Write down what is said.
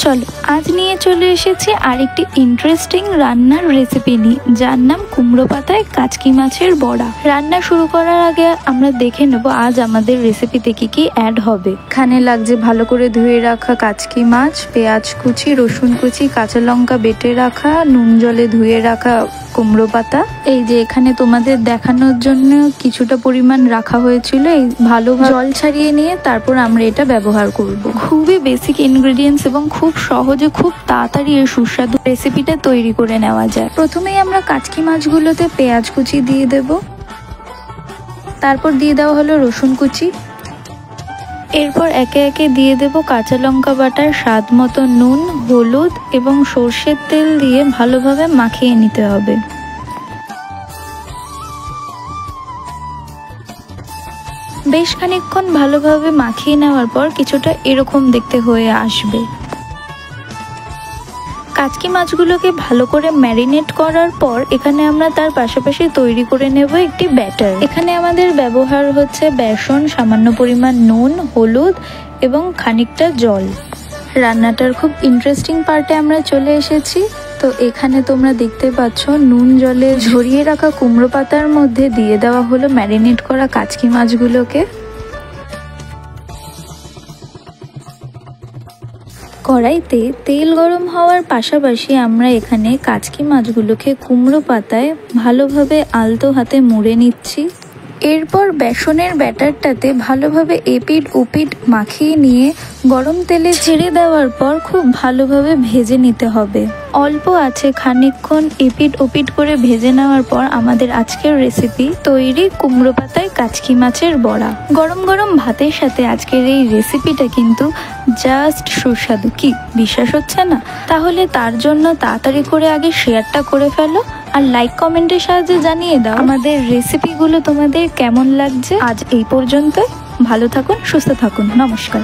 চলো আজ নিয়ে চলে এসেছি আরেকটি ইন্টারেস্টিং রান্নার রেসিপি নিয়ে, যার নাম কুমড়ো পাতায় কাচকি মাছের বড়া। রান্না শুরু করার আগে আমরা দেখে নেব আজ আমাদের রেসিপিতে কি কি অ্যাড হবে। এখানে লাগছে ভালো করে ধুয়ে রাখা কাচকি মাছ, পেঁয়াজ কুচি, রসুন কুচি, কাঁচা লঙ্কা বেটে রাখা, নুন জলে ধুয়ে রাখা কুমড়ো পাতা। এই যে এখানে তোমাদের দেখানোর জন্য কিছুটা পরিমাণ রাখা হয়েছিল, এই ভালো জল ছাড়িয়ে নিয়ে তারপর আমরা এটা ব্যবহার করব। খুবই বেসিক ইনগ্রেডিয়েন্টস এবং খুব সহজে খুব তাড়াতাড়ি এই সুস্বাদু রেসিপিটা তৈরি করে নেওয়া যায়। প্রথমেই আমরা কাচকি মাছগুলোতে পেঁয়াজ কুচি দিয়ে দেব, তারপর দিয়ে দেওয়া হলো রসুন কুচি, এরপর একে একে দিয়ে দেব কাঁচা লঙ্কা বাটার, স্বাদ মতো নুন, হলুদ এবং সর্ষের তেল দিয়ে ভালোভাবে মাখিয়ে নিতে হবে। বেশ খানিকক্ষণ ভালোভাবে মাখিয়ে নেওয়ার পর কিছুটা এরকম দেখতে হয়ে আসবে। কাচকি মাছগুলোকে ভালো করে ম্যারিনেট করার পর এখানে আমরা তার পাশাপাশি তৈরি করে নেব একটি ব্যাটার। এখানে আমাদের ব্যবহার হচ্ছে বেসন, সামান্য পরিমাণ নুন, হলুদ এবং খানিকটা জল। রান্নাটার খুব ইন্টারেস্টিং পার্টে আমরা চলে এসেছি। তো এখানে তোমরা দেখতে পাচ্ছ নুন জলে ঝরিয়ে রাখা কুমড়ো পাতার মধ্যে দিয়ে দেওয়া হলো ম্যারিনেট করা কাচকি মাছগুলোকে। কড়াইতে তেল গরম হওয়ার পাশাপাশি আমরা এখানে কাচকি মাছগুলোকে কুমড়ো পাতায় ভালোভাবে আলতো হাতে মুড়ে নিচ্ছি। এরপর বেসনের ব্যাটারটাতে ভালোভাবে এপিট ওপিট মাখিয়ে নিয়ে গরম তেলে ছেড়ে দেওয়ার পর খুব ভালোভাবে ভেজে নিতে হবে। অল্প আছে খানিকক্ষণ এপিট ওপিট করে ভেজে নেওয়ার পর আমাদের আজকের রেসিপি তৈরি, কুমড়ো পাতায় কাচকি মাছের বড়া। গরম গরম ভাতের সাথে আজকের এই রেসিপিটা কিন্তু জাস্ট সুস্বাদু। কি বিশ্বাস হচ্ছে না? তাহলে তার জন্য তাড়াতাড়ি করে আগে শেয়ারটা করে ফেলো আর লাইক কমেন্টের সাহায্যে জানিয়ে দাও আমাদের রেসিপিগুলো তোমাদের কেমন লাগছে। আজ এই পর্যন্তই। ভালো থাকুন, সুস্থ থাকুন, নমস্কার।